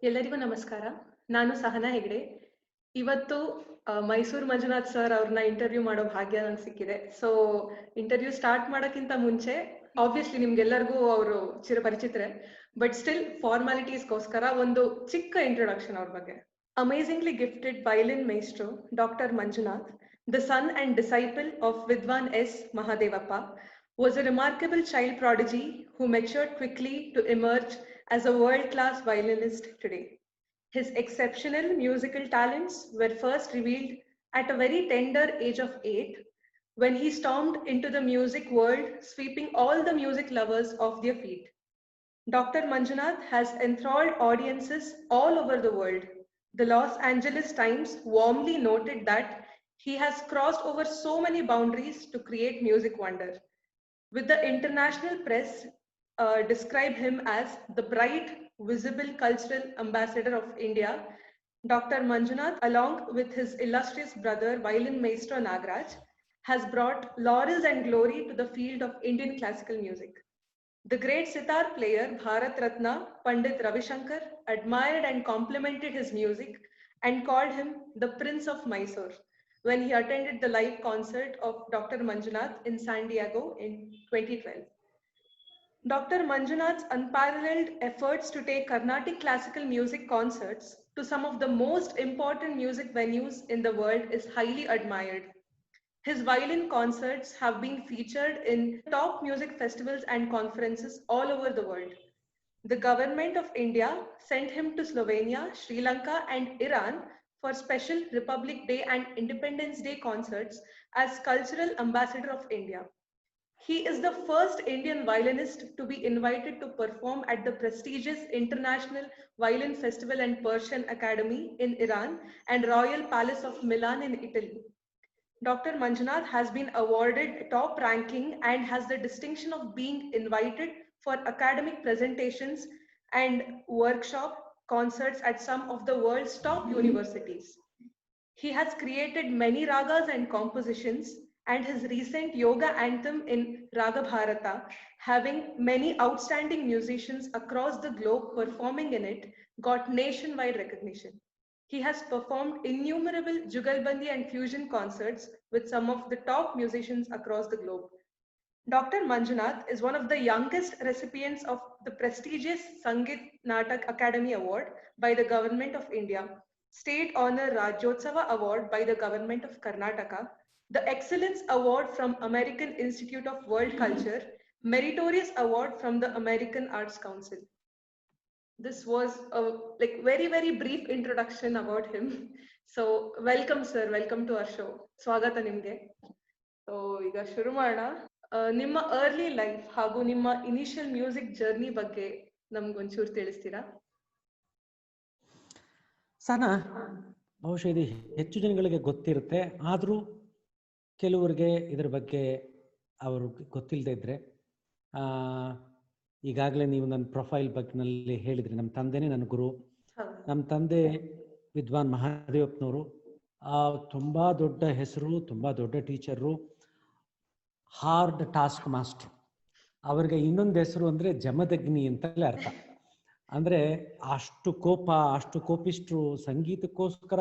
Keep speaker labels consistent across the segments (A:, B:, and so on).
A: ಎಲ್ಲರಿಗೂ ನಮಸ್ಕಾರ. ನಾನು ಸಹನಾ ಹೆಗ್ಡೆ. ಇವತ್ತು ಮೈಸೂರು ಮಂಜುನಾಥ್ ಸರ್ ಅವ್ರನ್ನ ಇಂಟರ್ವ್ಯೂ ಮಾಡೋ ಭಾಗ್ಯ ನಂಗೆ ಸಿಕ್ಕಿದೆ. ಸೊ ಇಂಟರ್ವ್ಯೂ ಸ್ಟಾರ್ಟ್ ಮಾಡೋಕ್ಕಿಂತ ಮುಂಚೆ ಆಬ್ವಿಯಸ್ಲಿ ನಿಮ್ಗೆಲ್ಲರಿಗೂ ಅವರು ಚಿರಪರಿಚಿತರೆ, ಬಟ್ ಸ್ಟಿಲ್ ಫಾರ್ಮಾಲಿಟೀಸ್ಗೋಸ್ಕರ ಒಂದು ಚಿಕ್ಕ ಇಂಟ್ರೊಡಕ್ಷನ್ ಅವ್ರ ಬಗ್ಗೆ. Amazingly gifted violin maestro, Dr. Manjunath, the son and disciple of Vidwan S. Mahadevappa, was a remarkable child prodigy who matured quickly to emerge as a world-class violinist today. His exceptional musical talents were first revealed at a very tender age of 8, when he stormed into the music world, sweeping all the music lovers off their feet. Dr. Manjunath has enthralled audiences all over the world. The Los Angeles Times warmly noted that he has crossed over so many boundaries to create music wonder. With the international press describe him as the bright, visible cultural ambassador of India, Dr. Manjunath, along with his illustrious brother, violin maestro Nagraj, has brought laurels and glory to the field of Indian classical music. The great sitar player Bharat Ratna Pandit Ravi Shankar admired and complimented his music and called him the Prince of Mysore when he attended the live concert of Dr. Manjunath in San Diego in 2012. Dr. Manjunath's unparalleled efforts to take Carnatic classical music concerts to some of the most important music venues in the world is highly admired. His violin concerts have been featured in top music festivals and conferences all over the world. The government of India sent him to Slovenia, Sri Lanka, and Iran for special Republic Day and Independence Day concerts as Cultural Ambassador of India. He is the first Indian violinist to be invited to perform at the prestigious International Violin Festival and Persian Academy in Iran and Royal Palace of Milan in Italy. Dr. Manjunath has been awarded top ranking and has the distinction of being invited for academic presentations and workshop concerts at some of the world's top universities. He has created many ragas and compositions, and his recent yoga anthem in Raga Bharata, having many outstanding musicians across the globe performing in it, got nationwide recognition. He has performed innumerable Jugalbandi and fusion concerts with some of the top musicians across the globe. Dr. Manjunath is one of the youngest recipients of the prestigious Sangeet Natak Academy Award by the Government of India, State Honor Rajyotsava Award by the Government of Karnataka, the Excellence Award from American Institute of World Culture, Meritorious Award from the American Arts Council. This was a very brief introduction about him. So welcome sir, welcome to our show. ಸ್ವಾಗತ ನಿಮ್ಗೆ. So ಈಗ ಶುರು ಮಾಡೋಣ. ನಿಮ್ಮ early life ಹಾಗೂ ನಿಮ್ಮ initial music journey ಬಗ್ಗೆ ನಮ್ಗೊಂಚೂರು ತಿಳಿಸ್ತೀರಾ?
B: ಸನಾ, ಬಹುಶಃ ಇದು ಹೆಚ್ಚು ಜನಗಳಿಗೆ ಗೊತ್ತಿರುತ್ತೆ, ಆದರೂ ಕೆಲವರಿಗೆ ಇದರ ಬಗ್ಗೆ ಅವರು ಗೊತ್ತಿಲ್ಲದೆ ಇದ್ರೆ, ಈಗಾಗಲೇ ನೀವು ನನ್ನ ಪ್ರೊಫೈಲ್ ಬಗ್ನಲ್ಲಿ ಹೇಳಿದ್ರಿ, ನಮ್ಮ ತಂದೆನೇ ನನ್ನ ಗುರು. ನಮ್ಮ ತಂದೆ ವಿದ್ವಾನ್ ಮಹಾದೇವಪ್ಪನವರು, ತುಂಬ ದೊಡ್ಡ ಹೆಸರು, ತುಂಬ ದೊಡ್ಡ ಟೀಚರು, ಹಾರ್ಡ್ ಟಾಸ್ಕ್ ಮಾಸ್ಟ್ರು. ಅವ್ರಿಗೆ ಇನ್ನೊಂದು ಹೆಸರು ಅಂದರೆ ಜಮದಗ್ನಿ ಅಂತಲೇ ಅರ್ಥ. ಅಂದರೆ ಅಷ್ಟು ಕೋಪ, ಅಷ್ಟು ಕೋಪಿಷ್ಟ್ರು. ಸಂಗೀತಕ್ಕೋಸ್ಕರ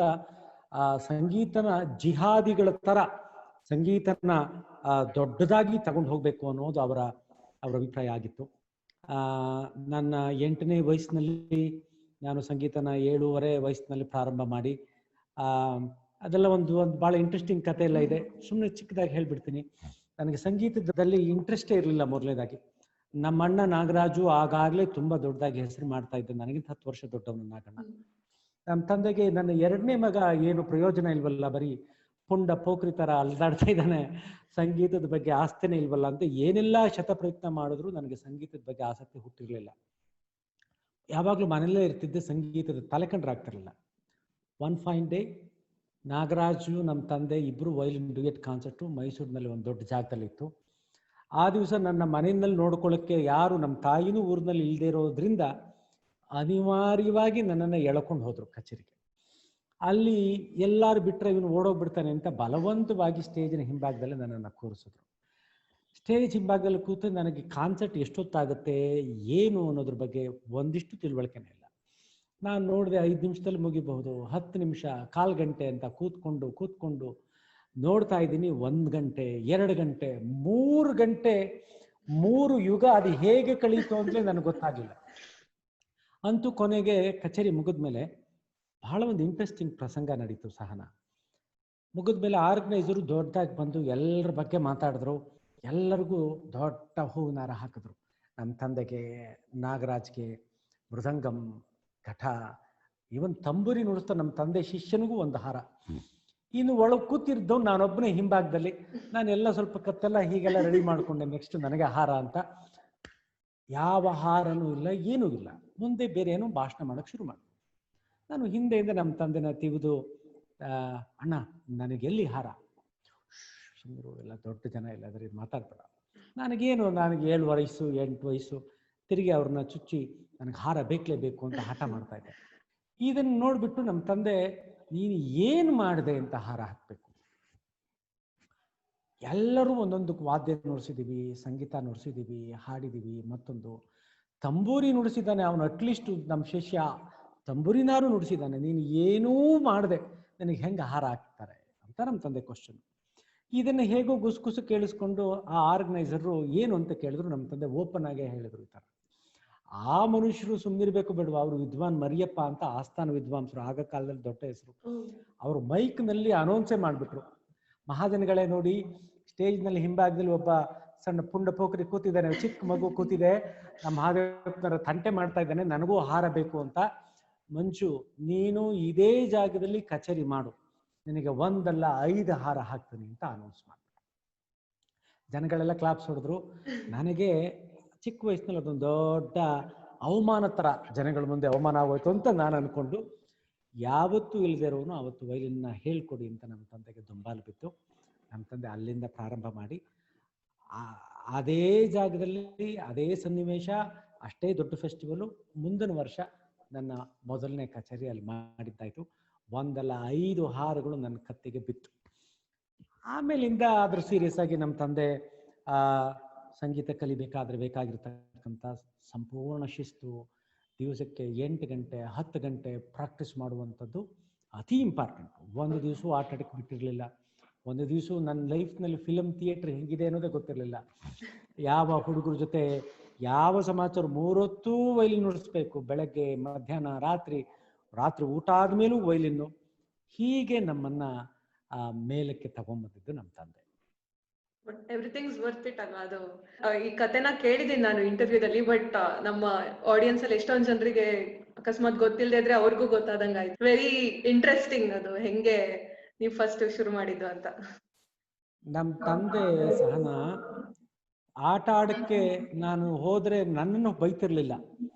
B: ಸಂಗೀತನ ಜಿಹಾದಿಗಳ ಥರ ಸಂಗೀತನ ದೊಡ್ಡದಾಗಿ ತಗೊಂಡು ಹೋಗಬೇಕು ಅನ್ನೋದು ಅವರ ಅಭಿಪ್ರಾಯ ಆಗಿತ್ತು. ನನ್ನ 8ನೇ ವಯಸ್ಸಿನಲ್ಲಿ ನಾನು ಸಂಗೀತನ 7 ವಯಸ್ಸಿನಲ್ಲಿ ಪ್ರಾರಂಭ ಮಾಡಿ, ಅದೆಲ್ಲ ಒಂದು ಭಾಳ ಇಂಟ್ರೆಸ್ಟಿಂಗ್ ಕಥೆ ಎಲ್ಲ ಇದೆ. ಸುಮ್ಮನೆ ಚಿಕ್ಕದಾಗಿ ಹೇಳ್ಬಿಡ್ತೀನಿ. ನನಗೆ ಸಂಗೀತದಲ್ಲಿ ಇಂಟ್ರೆಸ್ಟೇ ಇರಲಿಲ್ಲ. ಮೊದಲನೇದಾಗಿ ನಮ್ಮ ಅಣ್ಣ ನಾಗರಾಜು ಆಗಾಗಲೇ ತುಂಬ ದೊಡ್ಡದಾಗಿ ಹೆಸರು ಮಾಡ್ತಾ ಇದ್ದ, ನನಗಿಂತ 10 ವರ್ಷ ದೊಡ್ಡವನು ನಾಗಣ್ಣ. ನಮ್ಮ ತಂದೆಗೆ ನನ್ನ 2ನೇ ಮಗ ಏನು ಪ್ರಯೋಜನ ಇಲ್ವಲ್ಲ, ಬರೀ ಪುಂಡ ಪೋಖ್ರಿ ಥರ ಅಲ್ದಾಡ್ತಾ ಇದ್ದಾನೆ, ಸಂಗೀತದ ಬಗ್ಗೆ ಆಸಕ್ತಿನೇ ಇಲ್ವಲ್ಲ ಅಂತ ಏನೆಲ್ಲ ಶತಪ್ರಯತ್ನ ಮಾಡಿದ್ರು ನನಗೆ ಸಂಗೀತದ ಬಗ್ಗೆ ಆಸಕ್ತಿ ಹುಟ್ಟಿರಲಿಲ್ಲ. ಯಾವಾಗಲೂ ಮನೆಯಲ್ಲೇ ಇರ್ತಿದ್ದೆ, ಸಂಗೀತದ ತಲೆಕಂಡ್ರಾಗ್ತಿರಲಿಲ್ಲ. ಒನ್ ಫೈನ್ ಡೇ ನಾಗರಾಜು ನಮ್ಮ ತಂದೆ ಇಬ್ಬರು ವೈಲಿನ್ ಡ್ಯುಯೆಟ್ ಕಾನ್ಸರ್ಟು ಮೈಸೂರಿನಲ್ಲಿ ಒಂದು ದೊಡ್ಡ ಜಾಗದಲ್ಲಿತ್ತು. ಆ ದಿವಸ ನನ್ನ ಮನೆಯಲ್ಲಿ ನೋಡ್ಕೊಳ್ಳೋಕ್ಕೆ ಯಾರು ನಮ್ಮ ತಾಯಿನೂ ಊರಿನಲ್ಲಿ ಇಲ್ಲದೆ ಇರೋದ್ರಿಂದ ಅನಿವಾರ್ಯವಾಗಿ ನನ್ನನ್ನು ಎಳ್ಕೊಂಡು ಹೋದರು ಕಚೇರಿಗೆ. ಅಲ್ಲಿ ಎಲ್ಲರೂ ಬಿಟ್ಟರೆ ಇವನು ಓಡೋಗ್ಬಿಡ್ತಾನೆ ಅಂತ ಬಲವಂತವಾಗಿ ಸ್ಟೇಜಿನ ಹಿಂಭಾಗದಲ್ಲಿ ನನ್ನನ್ನು ಕೂರಿಸಿದ್ರು. ಸ್ಟೇಜ್ ಹಿಂಭಾಗದಲ್ಲಿ ಕೂತು ನನಗೆ ಕಾನ್ಸರ್ಟ್ ಎಷ್ಟೊತ್ತಾಗುತ್ತೆ ಏನು ಅನ್ನೋದ್ರ ಬಗ್ಗೆ ಒಂದಿಷ್ಟು ತಿಳುವಳಿಕೆನೇ ಇಲ್ಲ. ನಾನು ನೋಡಿದೆ 5 ನಿಮಿಷದಲ್ಲಿ ಮುಗಿಬಹುದು, 10 ನಿಮಿಷ, 1/4 ಗಂಟೆ ಅಂತ ಕೂತ್ಕೊಂಡು ನೋಡ್ತಾ ಇದ್ದೀನಿ. 1 ಗಂಟೆ, 2 ಗಂಟೆ, 3 ಗಂಟೆ, 3 ಯುಗ ಅದು ಹೇಗೆ ಕಳೀತು ಅಂತಲೇ ನನಗೆ ಗೊತ್ತಾಗಲಿಲ್ಲ. ಅಂತೂ ಕೊನೆಗೆ ಕಚೇರಿ ಮುಗಿದ್ಮೇಲೆ ಬಹಳ ಒಂದು ಇಂಟ್ರೆಸ್ಟಿಂಗ್ ಪ್ರಸಂಗ ನಡೀತು. ಸಹನ ಮುಗಿದ್ಮೇಲೆ ಆರ್ಗನೈಸರು ದೊಡ್ಡದಾಗಿ ಬಂದು ಎಲ್ಲರ ಬಗ್ಗೆ ಮಾತಾಡಿದ್ರು. ಎಲ್ಲರಿಗೂ ದೊಡ್ಡ ಹೂವಿನಾರ ಹಾಕಿದ್ರು. ನಮ್ಮ ತಂದೆಗೆ, ನಾಗರಾಜ್ಗೆ, ಮೃದಂಗಂ, ಘಟ, ಇವನ್ ತಂಬೂರಿ ನುಡಿಸ್ತಾ ನಮ್ಮ ತಂದೆ ಶಿಷ್ಯನಿಗೂ ಒಂದು ಹಾರ. ಇನ್ನು ಒಳಗೆ ಕೂತಿರ್ದವ್ ನಾನೊಬ್ಬನೇ ಹಿಂಭಾಗದಲ್ಲಿ. ನಾನೆಲ್ಲ ಸ್ವಲ್ಪ ಕತ್ತೆಲ್ಲ ಹೀಗೆಲ್ಲ ರೆಡಿ ಮಾಡ್ಕೊಂಡೆ, ನೆಕ್ಸ್ಟ್ ನನಗೆ ಹಾರ ಅಂತ. ಯಾವ ಹಾರನೂ ಇಲ್ಲ, ಏನೂ ಇಲ್ಲ. ಮುಂದೆ ಬೇರೆ ಏನೋ ಭಾಷಣ ಮಾಡಕ್ಕೆ ಶುರು ಮಾಡಿ. ನಾನು ಹಿಂದೆಯಿಂದ ನಮ್ಮ ತಂದೆನ ತೆಗೆದು, ಅಣ್ಣ ನನಗೆಲ್ಲಿ ಹಾರ, ಸುಮ್ಮರು ಎಲ್ಲ ದೊಡ್ಡ ಜನ ಇಲ್ಲ ಅದ್ರ ಮಾತಾಡ್ಬೇಡ, ನನಗೆ 7 ವಯಸ್ಸು 8 ವಯಸ್ಸು, ತಿರುಗಿ ಅವ್ರನ್ನ ಚುಚ್ಚಿ ನನಗೆ ಹಾರ ಬೇಕಲೇಬೇಕು ಅಂತ ಹಠ ಮಾಡ್ತಾ ಇದ್ದೆ. ಇದನ್ನು ನೋಡ್ಬಿಟ್ಟು ನಮ್ಮ ತಂದೆ, ನೀನು ಏನು ಮಾಡಿದೆ ಅಂತ ಹಾರ ಹಾಕಬೇಕು, ಎಲ್ಲರೂ ಒಂದೊಂದು ವಾದ್ಯ ನುಡಿಸಿದ್ದೀವಿ, ಸಂಗೀತ ನುಡಿಸಿದ್ದೀವಿ, ಹಾಡಿದ್ದೀವಿ, ಮತ್ತೊಂದು ತಂಬೂರಿ ನುಡಿಸಿದ್ದಾನೆ ಅವನು, ಅಟ್ಲೀಸ್ಟ್ ನಮ್ಮ ಶಿಷ್ಯ ತಂಬೂರಿನಾರು ನುಡಿಸಿದ್ದಾನೆ, ನೀನು ಏನೂ ಮಾಡಿದೆ, ನನಗೆ ಹೆಂಗೆ ಹಾರ ಹಾಕ್ತಾರೆ ಅಂತ ನಮ್ಮ ತಂದೆ ಕ್ವಶನ್. ಇದನ್ನು ಹೇಗೋ ಗುಸುಗುಸು ಕೇಳಿಸ್ಕೊಂಡು ಆ ಆರ್ಗನೈಸರು ಏನು ಅಂತ ಕೇಳಿದ್ರು. ನಮ್ಮ ತಂದೆ ಓಪನ್ ಆಗೇ ಹೇಳಿದ್ರು, ಈ ಥರ. ಆ ಮನುಷ್ಯರು ಸುಮ್ಮನಿರ್ಬೇಕು ಬೇಡವಾ, ಅವರು ವಿದ್ವಾನ್ ಮರಿಯಪ್ಪ ಅಂತ ಆಸ್ಥಾನ ವಿದ್ವಾಂಸರು, ಆಗ ಕಾಲದಲ್ಲಿ ದೊಡ್ಡ ಹೆಸರು. ಅವರು ಮೈಕ್ನಲ್ಲಿ ಅನೌನ್ಸೇ ಮಾಡಿಬಿಟ್ರು, ಮಹಾಜನಗಳೇ ನೋಡಿ, ಸ್ಟೇಜ್ನಲ್ಲಿ ಹಿಂಭಾಗದಲ್ಲಿ ಒಬ್ಬ ಸಣ್ಣ ಪುಂಡ ಪೋಖರಿ ಕೂತಿದ್ದಾನೆ, ಚಿಕ್ಕ ಮಗು ಕೂತಿದೆ, ನಮ್ಮ ಮಹಾದೇವರ ತಂಟೆ ಮಾಡ್ತಾ ಇದ್ದಾನೆ, ನನಗೂ ಹಾರ ಬೇಕು ಅಂತ. ಮಂಜು, ನೀನು ಇದೇ ಜಾಗದಲ್ಲಿ ಕಚೇರಿ ಮಾಡು, ನಿನಗೆ 1 ಅಲ್ಲ 5 ಹಾರ ಹಾಕ್ತೀನಿ ಅಂತ ಅನೌನ್ಸ್ ಮಾಡ್ತಾರೆ. ಜನಗಳೆಲ್ಲ ಕ್ಲಾಪ್ಸ್ ಹೊಡೆದ್ರು. ನನಗೆ ಚಿಕ್ಕ ವಯಸ್ಸಿನಲ್ಲಿ ಅದೊಂದು ದೊಡ್ಡ ಅವಮಾನ ಥರ, ಜನಗಳ ಮುಂದೆ ಅವಮಾನ ಆಗೋಯ್ತು ಅಂತ ನಾನು ಅನ್ಕೊಂಡು, ಯಾವತ್ತೂ ಇಲ್ಲದೆ ಇರೋನು ಅವತ್ತು ವೈಲಿನ್ನ ಹೇಳ್ಕೊಡಿ ಅಂತ ನಮ್ಮ ತಂದೆಗೆ ದುಂಬಾಲು ಬಿತ್ತು. ನಮ್ಮ ತಂದೆ ಅಲ್ಲಿಂದ ಪ್ರಾರಂಭ ಮಾಡಿ ಅದೇ ಜಾಗದಲ್ಲಿ ಅದೇ ಸನ್ನಿವೇಶ, ಅಷ್ಟೇ ದೊಡ್ಡ ಫೆಸ್ಟಿವಲು. ಮುಂದಿನ ವರ್ಷ ನನ್ನ ಮೊದಲನೇ ಕಚೇರಿ ಅಲ್ಲಿ ಮಾಡಿದ್ದಾಯಿತು. 1 ಅಲ್ಲ 5 ಹಾರಗಳು ನನ್ನ ಕತ್ತಿಗೆ ಬಿತ್ತು. ಆಮೇಲಿಂದ ಅದ್ರ ಸೀರಿಯಸ್ ಆಗಿ ನಮ್ಮ ತಂದೆ ಸಂಗೀತ ಕಲಿಬೇಕಾದ್ರೆ ಬೇಕಾಗಿರ್ತಕ್ಕಂಥ ಸಂಪೂರ್ಣ ಶಿಸ್ತು, ದಿವಸಕ್ಕೆ 8 ಗಂಟೆ 10 ಗಂಟೆ ಪ್ರಾಕ್ಟೀಸ್ ಮಾಡುವಂಥದ್ದು ಅತಿ ಇಂಪಾರ್ಟೆಂಟ್. 1 ದಿವಸ ಆಟ ಆಡಕ್ಕೆ ಬಿಟ್ಟಿರಲಿಲ್ಲ. 1 ದಿವಸ ನನ್ನ ಲೈಫ್ನಲ್ಲಿ ಫಿಲಮ್ ಥಿಯೇಟ್ರ್ ಹೆಂಗಿದೆ ಅನ್ನೋದೇ ಗೊತ್ತಿರಲಿಲ್ಲ. ಯಾವ ಹುಡುಗರ ಜೊತೆ ಯಾವ ಸಮಾಚಾರ, 3 ಹೊತ್ತೂ ವೈಲಿನ್ ನುಡಿಸ್ಬೇಕು, ಬೆಳಗ್ಗೆ ಮಧ್ಯಾಹ್ನ ರಾತ್ರಿ ಊಟ ಆದ್ಮೇಲೂ ವೈಲಿನ್ನು. ಹೀಗೆ ನಮ್ಮನ್ನ ಮೇಲಕ್ಕೆ ತಗೊಂಡ್ಬಂದಿದ್ದು ನಮ್ಮ ತಂದೆ.
A: ಎವ್ರಿಥಿಂಗ್ಸ್ ವರ್ತ್ ಇಟ್ ಅಲ್ವಾ ಅದು. ಈ ಕತೆನ ಕೇಳಿದ್ದೀನಿ ನಾನು ಇಂಟರ್ವ್ಯೂದಲ್ಲಿ, ಬಟ್ ನಮ್ಮ ಆಡಿಯನ್ಸ್ ಅಲ್ಲಿ ಎಷ್ಟೊಂದ್ ಜನರಿಗೆ ಅಕಸ್ಮಾತ್ ಗೊತ್ತಿಲ್ಲದೆ ಇದ್ರೆ ಅವ್ರಿಗೂ ಗೊತ್ತಾದಂಗ ಆಯ್ತು. ವೆರಿ ಇಂಟ್ರೆಸ್ಟಿಂಗ್ ಅದು, ಹೆಂಗೆ ನೀವು ಫಸ್ಟ್ ಶುರು ಮಾಡಿದ್ದು ಅಂತ.
B: ನಮ್ಮ ತಂದೆ ಸಹನ ಆಟ ಆಡಕ್ಕೆ ನಾನು ಹೋದ್ರೆ ನನ್ನನ್ನು ಬೈತಿರ್ಲಿಲ್ಲ.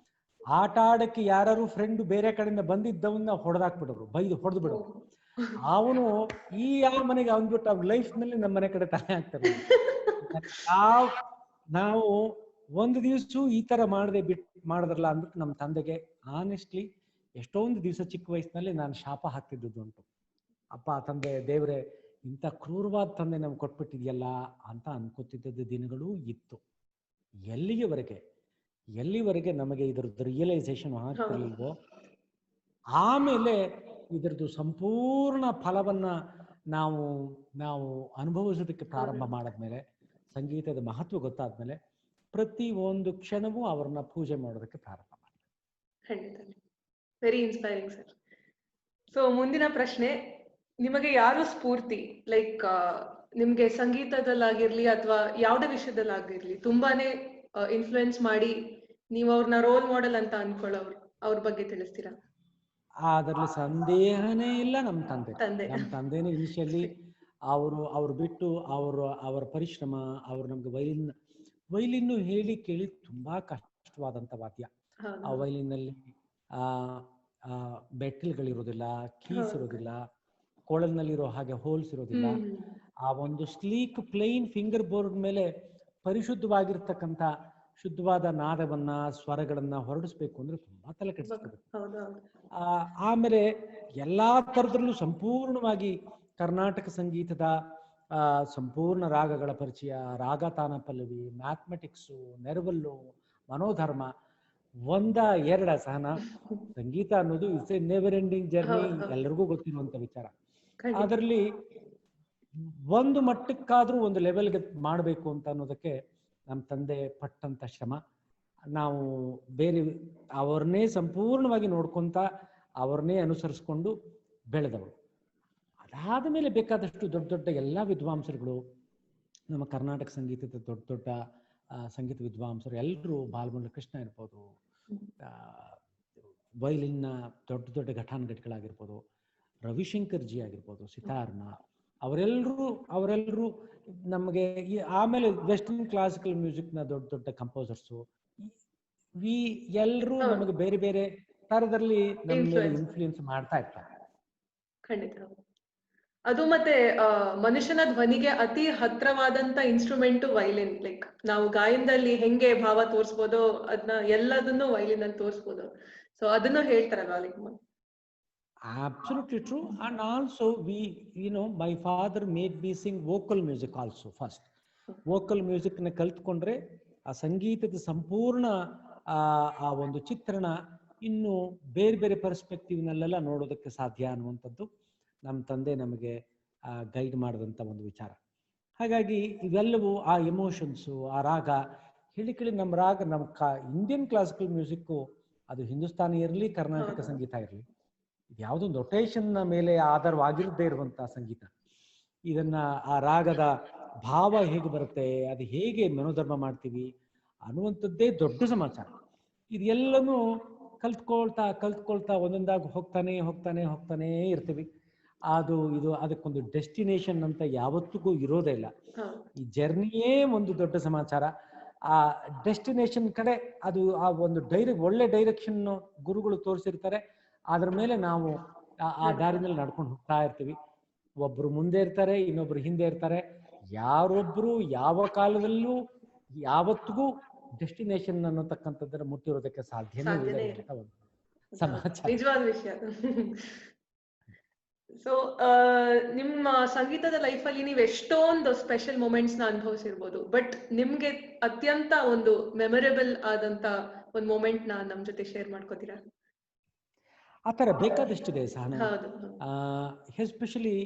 B: ಆಟ ಆಡಕ್ಕೆ ಯಾರು ಫ್ರೆಂಡ್ ಬೇರೆ ಕಡೆಯಿಂದ ಬಂದಿದ್ದವನ್ನ ಹೊಡೆದಾಕ್ಬಿಡೋರು, ಹೊಡೆದು ಬಿಡೋರು. ಅವನು ಯಾವ ಮನೆಗೆ ಅಂದ್ಬಿಟ್ಟು ಅವ್ರ ಲೈಫ್ ನಲ್ಲಿ ನಮ್ಮ ಮನೆ ಕಡೆ ತಲೆ ಹಾಕ್ತಾರೆ. ನಾವು 1 ದಿವಸ ಈ ತರ ಮಾಡಿದ್ರಲ್ಲ ಅಂದ್ಬಿಟ್ಟು ನಮ್ಮ ತಂದೆಗೆ ಆನೆಸ್ಟ್ಲಿ ಎಷ್ಟೊಂದು ದಿವಸ ಚಿಕ್ಕ ವಯಸ್ಸಿನಲ್ಲಿ ನಾನು ಶಾಪ ಹಾಕ್ತಿದ್ದು ಉಂಟು. ಅಪ್ಪ ತಂದೆ, ದೇವ್ರೆ ಇಂಥ ಕ್ರೂರವಾದ ತಂದೆ ನಮ್ಗೆ ಕೊಟ್ಬಿಟ್ಟಿದ್ಯಲ್ಲ ಅಂತ ಅನ್ಕೋತಿದ್ದ ದಿನಗಳೂ ಇತ್ತು. ಎಲ್ಲಿವರೆಗೆ ನಮಗೆ ಇದರದ್ದು ರಿಯಲೈಸೇಷನ್ ಆಗ್ತಿರ್ಲಿಲ್ವೋ, ಆಮೇಲೆ ಇದರದ್ದು ಸಂಪೂರ್ಣ ಫಲವನ್ನ ನಾವು ಅನುಭವಿಸೋದಕ್ಕೆ ಪ್ರಾರಂಭ ಮಾಡಿದ್ಮೇಲೆ, ಸಂಗೀತದ ಮಹತ್ವ ಗೊತ್ತಾದ್ಮೇಲೆ ಪ್ರತಿ ಒಂದು ಕ್ಷಣವೂ ಅವ್ರನ್ನ ಪೂಜೆ ಮಾಡೋದಕ್ಕೆ ಪ್ರಾರಂಭ ಮಾಡಿದೆ.
A: ಖಂಡಿತ, ವೆರಿ ಇನ್ಸ್ಪೈರಿಂಗ್ ಸರ್. ಸೊ ಮುಂದಿನ ಪ್ರಶ್ನೆ, ನಿಮಗೆ ಯಾರು ಸ್ಫೂರ್ತಿ? ಲೈಕ್ ನಿಮ್ಗೆ ಸಂಗೀತದಲ್ಲಾಗಿರ್ಲಿ ಅಥವಾ ಯಾವುದೇ ವಿಷಯದಲ್ಲಾಗಿರ್ಲಿ ತುಂಬಾನೇ ಇನ್ಫ್ಲುಯೆನ್ಸ್ ಮಾಡಿ ನೀವು ಅವ್ರನ್ನ ರೋಲ್ ಮಾಡೆಲ್ ಅಂತ ಅನ್ಕೊಳ್ಳೋರು, ಅವ್ರ ಬಗ್ಗೆ ತಿಳಿಸ್ತೀರಾ?
B: ಅದರಲ್ಲಿ ಸಂದೇಹನೇ ಇಲ್ಲ. ನಮ್ಮ ತಂದೆನೇ ಇನಿಷಿಯಲಿ ಅವರು ಬಿಟ್ಟು ಅವರ ಪರಿಶ್ರಮ, ಅವರು ನಮ್ಗೆ ವೈಲಿನ್ನು ಹೇಳಿ ಕೇಳಿ ತುಂಬಾ ಕಷ್ಟವಾದಂತ ವಾದ್ಯ. ಆ ವೈಲಿನ್ನಲ್ಲಿ ಬೆಟ್ಟಲ್ಗಳಿರೋದಿಲ್ಲ, ಕೀಸ್ ಇರೋದಿಲ್ಲ, ಕೊಳಲ್ನಲ್ಲಿರೋ ಹಾಗೆ ಹೋಲ್ಸ್ ಇರೋದಿಲ್ಲ. ಆ ಒಂದು ಸ್ಲೀಕ್ ಪ್ಲೈನ್ ಫಿಂಗರ್ ಬೋರ್ಡ್ ಮೇಲೆ ಪರಿಶುದ್ಧವಾಗಿರ್ತಕ್ಕಂಥ ಶುದ್ಧವಾದ ನಾದವನ್ನ, ಸ್ವರಗಳನ್ನ ಹೊರಡಿಸ್ಬೇಕು ಅಂದ್ರೆ ತುಂಬಾ ತಲೆ ಕೆಡಿಸ್ಕೋಬೇಕು. ಆಮೇಲೆ ಎಲ್ಲಾ ತರದಲ್ಲೂ ಸಂಪೂರ್ಣವಾಗಿ ಕರ್ನಾಟಕ ಸಂಗೀತದ ಸಂಪೂರ್ಣ ರಾಗಗಳ ಪರಿಚಯ, ರಾಗ ತಾನ ಪಲ್ಲವಿ, ಮ್ಯಾಥಮೆಟಿಕ್ಸು, ನೆರವಲ್ಲು, ಮನೋಧರ್ಮ, ಒಂದ ಎರಡ ಸಹನ, ಸಂಗೀತ ಅನ್ನೋದು it's A never ending journey, ಎಲ್ಲರಿಗೂ ಗೊತ್ತಿರುವಂತ ವಿಚಾರ. ಅದರಲ್ಲಿ ಒಂದು ಮಟ್ಟಕ್ಕಾದ್ರೂ ಒಂದು ಲೆವೆಲ್ಗೆ ಮಾಡಬೇಕು ಅಂತ ಅನ್ನೋದಕ್ಕೆ ನಮ್ಮ ತಂದೆ ಪಟ್ಟಂತ ಶ್ರಮ. ನಾವು ಬೇರೆ ಅವ್ರನ್ನೇ ಸಂಪೂರ್ಣವಾಗಿ ನೋಡ್ಕೊಂತ ಅವ್ರನ್ನೇ ಅನುಸರಿಸ್ಕೊಂಡು ಬೆಳೆದವರು. ಅದಾದ ಮೇಲೆ ಬೇಕಾದಷ್ಟು ದೊಡ್ಡ ದೊಡ್ಡ ಎಲ್ಲ ವಿದ್ವಾಂಸರುಗಳು, ನಮ್ಮ ಕರ್ನಾಟಕ ಸಂಗೀತದ ದೊಡ್ಡ ದೊಡ್ಡ ಸಂಗೀತ ವಿದ್ವಾಂಸರು ಎಲ್ಲರೂ, ಬಾಲಮುರಳಿ ಕೃಷ್ಣ ಇರ್ಬೋದು, ವಯಲಿನ್ನ ದೊಡ್ಡ ದೊಡ್ಡ ಘಟಾನುಘಟಿಗಳಾಗಿರ್ಬೋದು, ರವಿಶಂಕರ್ ಜಿ ಆಗಿರ್ಬೋದು, ಸಿತಾರ್ನ, ಅವರೆಲ್ಲರೂ ನಮಗೆ ಆಮೇಲೆ ವೆಸ್ಟರ್ನ್ ಕ್ಲಾಸಿಕಲ್ ಮ್ಯೂಸಿಕ್ನ ದೊಡ್ಡ ದೊಡ್ಡ ಕಂಪೋಸರ್ಸು, ಎಲ್ಲರೂ ನಮಗೆ ಬೇರೆ ಬೇರೆ ತರದಲ್ಲಿ ನಮ್ಮ ಮೇಲೆ ಇನ್ಫ್ಲೂಯೆನ್ಸ್ ಮಾಡ್ತಾ ಇರ್ತಾರೆ.
A: ಖಂಡಿತ. ಅದು ಮತ್ತೆ ಮನುಷ್ಯನ ಧ್ವನಿಗೆ ಅತಿ ಹತ್ರವಾದಂತ ಇನ್ಸ್ಟ್ರೂಮೆಂಟ್ ವೈಲಿನ್. ಲೈಕ್ ನಾವು ಗಾಯನದಲ್ಲಿ ಹೆಂಗೆ ಭಾವ ತೋರಿಸ್ಬೋದೋ ಅದನ್ನ ಎಲ್ಲದನ್ನು ವೈಲಿನ್ ಅಲ್ಲಿ ತೋರಿಸ್ಬೋದು. ಸೊ ಅದನ್ನು ಹೇಳ್ತಾರಲ್ವಾ, like
B: Absolutely true. And also my father made me sing vocal music also first. Vocal music ನ ಕಲ್ತ್ಕೊಂಡ್ರೆ ಆ ಸಂಗೀತದ ಸಂಪೂರ್ಣ ಆ ಒಂದು ಚಿತ್ರಣ ಇನ್ನು ಬೇರೆ ಬೇರೆ ಪರ್ಸ್ಪೆಕ್ಟಿವ್ ನಲ್ಲೆಲ್ಲ ನೋಡೋದಕ್ಕೆ ಸಾಧ್ಯ ಅನ್ನುವಂಥದ್ದು ನಮ್ಮ ತಂದೆ ನಮಗೆ ಗೈಡ್ ಮಾಡಿದಂಥ ಒಂದು ವಿಚಾರ. ಹಾಗಾಗಿ ಇವೆಲ್ಲವೂ ಆ ಎಮೋಷನ್ಸು, ಆ ರಾಗ ಹೇಳಿ ನಮ್ಮ ರಾಗ, ನಮ್ಮ ಇಂಡಿಯನ್ ಕ್ಲಾಸಿಕಲ್ ಮ್ಯೂಸಿಕ್ಕು, ಅದು ಹಿಂದೂಸ್ತಾನಿ ಇರಲಿ, ಕರ್ನಾಟಕ ಸಂಗೀತ ಇರಲಿ, ಯಾವುದೊಂದು ರೊಟೇಷನ್ನ ಮೇಲೆ ಆಧಾರವಾಗಿರದೇ ಇರುವಂತಹ ಸಂಗೀತ. ಇದನ್ನ ಆ ರಾಗದ ಭಾವ ಹೇಗೆ ಬರುತ್ತೆ, ಅದು ಹೇಗೆ ಮನೋಧರ್ಮ ಮಾಡ್ತೀವಿ ಅನ್ನುವಂಥದ್ದೇ ದೊಡ್ಡ ಸಮಾಚಾರ. ಇದೆಲ್ಲನೂ ಕಲ್ತ್ಕೊಳ್ತಾ ಒಂದೊಂದಾಗಿ ಹೋಗ್ತಾನೆ ಇರ್ತೀವಿ. ಅದಕ್ಕೊಂದು ಡೆಸ್ಟಿನೇಷನ್ ಅಂತ ಯಾವತ್ತಿಗೂ ಇರೋದೇ ಇಲ್ಲ. ಈ ಜರ್ನಿಯೇ ಒಂದು ದೊಡ್ಡ ಸಮಾಚಾರ. ಆ ಡೆಸ್ಟಿನೇಷನ್ ಕಡೆ ಅದು ಆ ಒಂದು ಒಳ್ಳೆ ಡೈರೆಕ್ಷನ್ ಗುರುಗಳು ತೋರಿಸಿರ್ತಾರೆ. ಅದ್ರ ಮೇಲೆ ನಾವು ಆ ದಾರಿನಲ್ಲಿ ನಡ್ಕೊಂಡು ಹೋಗ್ತಾ ಇರ್ತೀವಿ. ಒಬ್ರು ಮುಂದೆ ಇರ್ತಾರೆ, ಇನ್ನೊಬ್ರು ಹಿಂದೆ ಇರ್ತಾರೆ. ಯಾರೊಬ್ರು ಯಾವ ಕಾಲದಲ್ಲೂ ಯಾವತ್ತಿಗೂ ಡೆಸ್ಟಿನೇಷನ್ ಅನ್ನತಕ್ಕಂಥದ್ದನ್ನ ಮುಟ್ಟಿರೋದಕ್ಕೆ ಸಾಧ್ಯನೇ ಇಲ್ಲ ಅಂತ ಒಂದು ಸಮಾಚಾರ.
A: ನಿಜವಾದ ವಿಷಯ. ಸೊ ನಿಮ್ಮ ಸಂಗೀತದ ಲೈಫಲ್ಲಿ ನೀವು ಎಷ್ಟೊಂದು ಸ್ಪೆಷಲ್ ಮೂಮೆಂಟ್ಸ್ ನ ಅನುಭವಿಸಿರ್ಬೋದು, ಬಟ್ ನಿಮ್ಗೆ ಅತ್ಯಂತ ಒಂದು ಮೆಮೊರೇಬಲ್ ಆದಂತ ಒಂದು ಮೂಮೆಂಟ್ ನ ನಮ್ ಜೊತೆ ಶೇರ್ ಮಾಡ್ಕೋತೀರಾ?
B: ಆ ಥರ ಬೇಕಾದಷ್ಟಿದೆ Sahana. Especially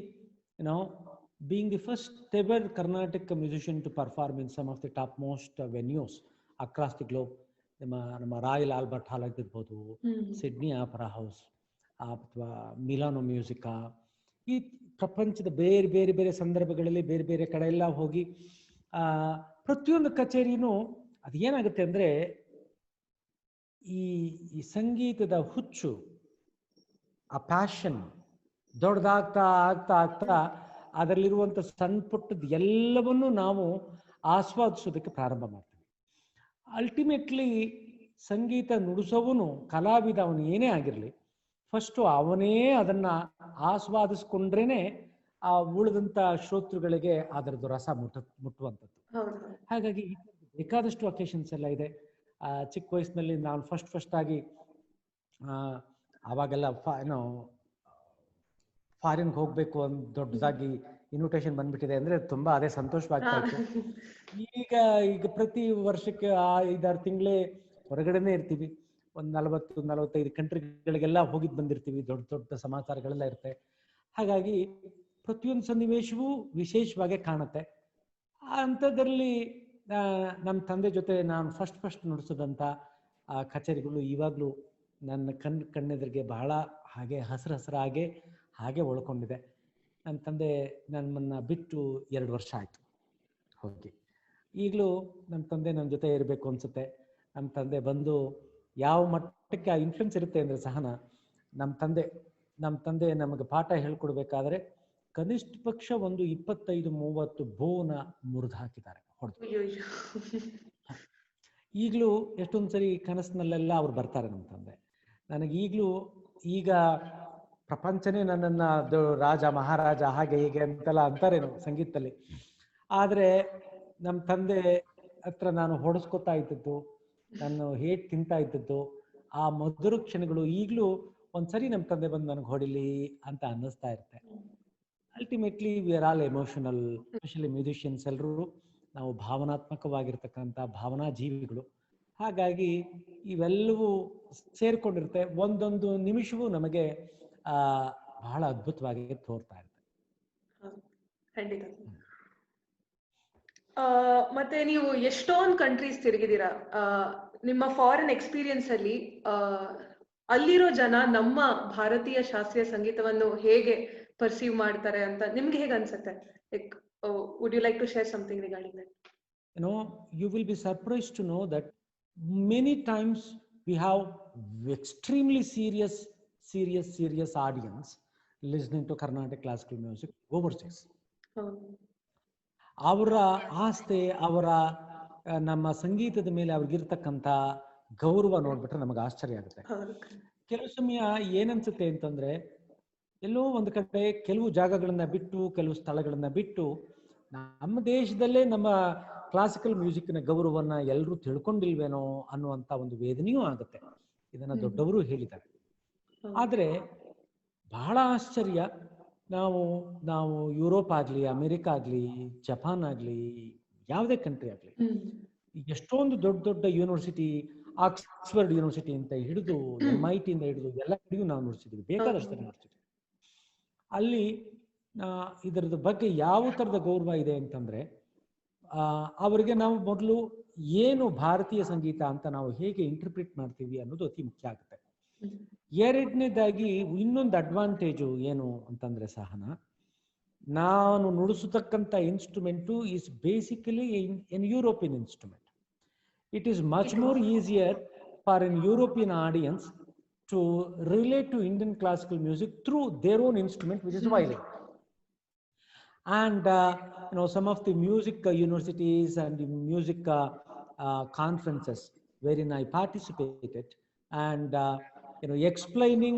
B: being the first ever Carnatic musician to perform in some of the topmost venues across the globe, ನಮ್ಮ ರಾಯಲ್ ಆಲ್ಬರ್ಟ್ ಹಾಲ್ ಆಗಿರ್ಬೋದು, ಸಿಡ್ನಿ ಆಪರಾ ಹೌಸ್ ಅಥವಾ ಮಿಲಾನೋ ಮ್ಯೂಸಿಕಾ, ಈ ಪ್ರಪಂಚದ ಬೇರೆ ಬೇರೆ ಬೇರೆ ಸಂದರ್ಭಗಳಲ್ಲಿ ಬೇರೆ ಬೇರೆ ಕಡೆ ಎಲ್ಲ ಹೋಗಿ ಪ್ರತಿಯೊಂದು ಕಚೇರಿನೂ ಅದೇನಾಗುತ್ತೆ ಅಂದರೆ, ಈ ಸಂಗೀತದ ಹುಚ್ಚು, ಆ ಪ್ಯಾಷನ್ ದೊಡ್ಡದಾಗ್ತಾ ಆಗ್ತಾ ಅದರಲ್ಲಿರುವಂಥ ಸಣ್ಣ ಪುಟ್ಟದ ಎಲ್ಲವನ್ನೂ ನಾವು ಆಸ್ವಾದಿಸೋದಕ್ಕೆ ಪ್ರಾರಂಭ ಮಾಡ್ತೀವಿ. ಅಲ್ಟಿಮೇಟ್ಲಿ ಸಂಗೀತ ನುಡಿಸೋವನು, ಕಲಾವಿದ, ಅವನು ಏನೇ ಆಗಿರಲಿ, ಫಸ್ಟು ಅವನೇ ಅದನ್ನ ಆಸ್ವಾದಿಸ್ಕೊಂಡ್ರೇನೆ ಆ ಉಳಿದಂಥ ಶ್ರೋತೃಗಳಿಗೆ ಅದರದ್ದು ರಸ ಮುಟ್ಟುವಂಥದ್ದು. ಹಾಗಾಗಿ ಬೇಕಾದಷ್ಟು ಅಕೇಶನ್ಸ್ ಎಲ್ಲ ಇದೆ. ಚಿಕ್ಕ ವಯಸ್ಸಿನಲ್ಲಿ ನಾನು ಫಸ್ಟ್ ಆಗಿ ಅವಾಗೆಲ್ಲ ಫಾರಿನ್ಗೆ ಹೋಗ್ಬೇಕು ಅಂತ ದೊಡ್ಡದಾಗಿ ಇನ್ವಿಟೇಷನ್ ಬಂದ್ಬಿಟ್ಟಿದೆ ಅಂದ್ರೆ ತುಂಬಾ ಅದೇ ಸಂತೋಷವಾಗ್ತಾ ಇತ್ತು. ಈಗ ಪ್ರತಿ ವರ್ಷಕ್ಕೆ 5-6 ತಿಂಗಳೇ ಹೊರಗಡೆನೆ ಇರ್ತೀವಿ. ಒಂದು 40-45 ಕಂಟ್ರಿಗಳಿಗೆಲ್ಲ ಹೋಗಿದ್ ಬಂದಿರ್ತೀವಿ. ದೊಡ್ಡ ದೊಡ್ಡ ಸಮಾಚಾರಗಳೆಲ್ಲ ಇರುತ್ತೆ. ಹಾಗಾಗಿ ಪ್ರತಿಯೊಂದು ಸನ್ನಿವೇಶವೂ ವಿಶೇಷವಾಗಿ ಕಾಣುತ್ತೆ. ಅಂಥದ್ರಲ್ಲಿ ನಮ್ಮ ತಂದೆ ಜೊತೆ ನಾನು ಫಸ್ಟ್ ನುಡಿಸಿದಂಥ ಕಚೇರಿಗಳು ಇವಾಗಲೂ ನನ್ನ ಕಣ್ಣೆದುರಿಗೆ ಬಹಳ ಹಾಗೆ ಹಸಿರಾಗೆ ಹಾಗೆ ಉಳ್ಕೊಂಡಿದೆ. ನನ್ನ ತಂದೆ ನನ್ನನ್ನು ಬಿಟ್ಟು 2 ವರ್ಷ ಆಯಿತು ಹೋಗಿ. ಈಗಲೂ ನಮ್ಮ ತಂದೆ ನನ್ನ ಜೊತೆ ಇರಬೇಕು ಅನಿಸುತ್ತೆ. ನಮ್ಮ ತಂದೆ ಬಂದು ಯಾವ ಮಟ್ಟಕ್ಕೆ ಆ ಇನ್ಫ್ಲುಯೆನ್ಸ್ ಇರುತ್ತೆ ಅಂದರೆ ಸಹನ, ನಮ್ಮ ತಂದೆ ನಮಗೆ ಪಾಠ ಹೇಳ್ಕೊಡ್ಬೇಕಾದ್ರೆ ಕನಿಷ್ಠ ಪಕ್ಷ ಒಂದು 25-30 ಬೋನ ಮುರಿದು ಹಾಕಿದ್ದಾರೆ, ಹೊಡೆದು. ಈಗಲೂ ಎಷ್ಟೊಂದು ಸರಿ ಕನಸಿನಲ್ಲೆಲ್ಲ ಅವ್ರು ಬರ್ತಾರೆ ನಮ್ಮ ತಂದೆ. ನನಗೆ ಈಗ ಪ್ರಪಂಚನೇ ನನ್ನನ್ನು ರಾಜ ಮಹಾರಾಜ ಹಾಗೆ ಹೀಗೆ ಅಂತೆಲ್ಲ ಅಂತಾರೇನು ಸಂಗೀತದಲ್ಲಿ. ಆದರೆ ನಮ್ಮ ತಂದೆ ಹತ್ರ ನಾನು ಹೊಡೆಸ್ಕೊತಾ ಇದ್ದದ್ದು, ನಾನು ಹೇಟ್ ತಿಂತಾ ಇದ್ದದ್ದು, ಆ ಮಧುರ ಕ್ಷಣಗಳು ಈಗಲೂ ಒಂದ್ಸರಿ ನಮ್ಮ ತಂದೆ ಬಂದು ನನಗೆ ಹೊಡಿಲಿ ಅಂತ ಅನ್ನಿಸ್ತಾ ಇರುತ್ತೆ. Ultimately we are all emotional, especially musicians ಎಲ್ಲರೂ ನಾವು ಭಾವನಾತ್ಮಕವಾಗಿರ್ತಕ್ಕಂಥ ಭಾವನಾ ಜೀವಿಗಳು. ಹಾಗಾಗಿ ಇವೆಲ್ಲವೂ ಸೇರ್ಕೊಂಡಿರುತ್ತೆ. ಒಂದೊಂದು ನಿಮಿಷವೂ ನಮಗೆ ಬಹಳ ಅದ್ಭುತವಾಗಿ ತೋರ್ತಾ ಇರುತ್ತೆ.
A: ಖಂಡಿತ. ಮತ್ತೆ ನೀವು ಎಷ್ಟೊಂದು ಕಂಟ್ರೀಸ್ ತಿರುಗಿದ್ದೀರಾ. ನಿಮ್ಮ ಫಾರಿನ್ ಎಕ್ಸ್ಪೀರಿಯನ್ಸ್ ಅಲ್ಲಿ ಅಲ್ಲಿರೋ ಜನ ನಮ್ಮ ಭಾರತೀಯ ಶಾಸ್ತ್ರೀಯ ಸಂಗೀತವನ್ನು ಹೇಗೆ ಪರ್ಸೀವ್ ಮಾಡ್ತಾರೆ ಅಂತ ನಿಮ್ಗೆ ಹೇಗೆ ಅನ್ಸುತ್ತೆ? Like would you like to share something regarding that?
B: You will be surprised to know that many times we have extremely serious audience listening to Carnatic classical music overseas. ಅವರ ಆಸ್ತೆ, ಅವರ ನಮ್ಮ ಸಂಗೀತದ ಮೇಲೆ ಅವ್ರಿಗಿರ್ತಕ್ಕಂಥ ಗೌರವ ನೋಡ್ಬಿಟ್ರೆ ನಮಗೆ ಆಶ್ಚರ್ಯ ಆಗುತ್ತೆ. ಕೆಲವು ಸಮಯ ಏನನ್ಸುತ್ತೆ ಅಂತಂದ್ರೆ, ಎಲ್ಲೋ ಒಂದು ಕಡೆ ಕೆಲವು ಜಾಗಗಳನ್ನ ಬಿಟ್ಟು, ಕೆಲವು ಸ್ಥಳಗಳನ್ನ ಬಿಟ್ಟು, ನಮ್ಮ ದೇಶದಲ್ಲೇ ನಮ್ಮ ಕ್ಲಾಸಿಕಲ್ ಮ್ಯೂಸಿಕ್ನ ಗೌರವನ್ನ ಎಲ್ಲರೂ ತಿಳ್ಕೊಂಡಿಲ್ವೇನೋ ಅನ್ನುವಂಥ ಒಂದು ವೇದನೆಯೂ ಆಗುತ್ತೆ. ಇದನ್ನ ದೊಡ್ಡವರು ಹೇಳಿದ್ದಾರೆ. ಆದ್ರೆ ಬಹಳ ಆಶ್ಚರ್ಯ, ನಾವು ಯುರೋಪ್ ಆಗ್ಲಿ, ಅಮೆರಿಕ ಆಗ್ಲಿ, ಜಪಾನ್ ಆಗ್ಲಿ, ಯಾವುದೇ ಕಂಟ್ರಿ ಆಗ್ಲಿ, ಎಷ್ಟೊಂದು ದೊಡ್ಡ ಯೂನಿವರ್ಸಿಟಿ, ಆಕ್ಸ್ಫರ್ಡ್ ಯೂನಿವರ್ಸಿಟಿ ಅಂತ ಹಿಡಿದು MIT ಇಂದ ಹಿಡಿದು ಎಲ್ಲ ಕಡೆಗೂ ನಾವು ನೋಡ್ಸಿದ್ವಿ, ಬೇಕಾದಷ್ಟು ನೋಡ್ಸಿದ್ವಿ. ಅಲ್ಲಿ ಇದರದ ಬಗ್ಗೆ ಯಾವ ತರದ ಗೌರವ ಇದೆ ಅಂತಂದ್ರೆ, ಅವರಿಗೆ ನಾವು ಮೊದಲು ಏನು ಭಾರತೀಯ ಸಂಗೀತ ಅಂತ ನಾವು ಹೇಗೆ ಇಂಟರ್ಪ್ರಿಟ್ ಮಾಡ್ತೀವಿ ಅನ್ನೋದು ಅತಿ ಮುಖ್ಯ ಆಗುತ್ತೆ. ಎರಡನೇದಾಗಿ ಇನ್ನೊಂದು ಅಡ್ವಾಂಟೇಜು ಏನು ಅಂತಂದ್ರೆ ಸಹನ, ನಾನು ನುಡಿಸತಕ್ಕಂಥ instrument is basically an European instrument. It is much more easier for an European audience to relate to Indian classical music through their own instrument, which is violin. And some of the music universities and the music conferences wherein I participated, and explaining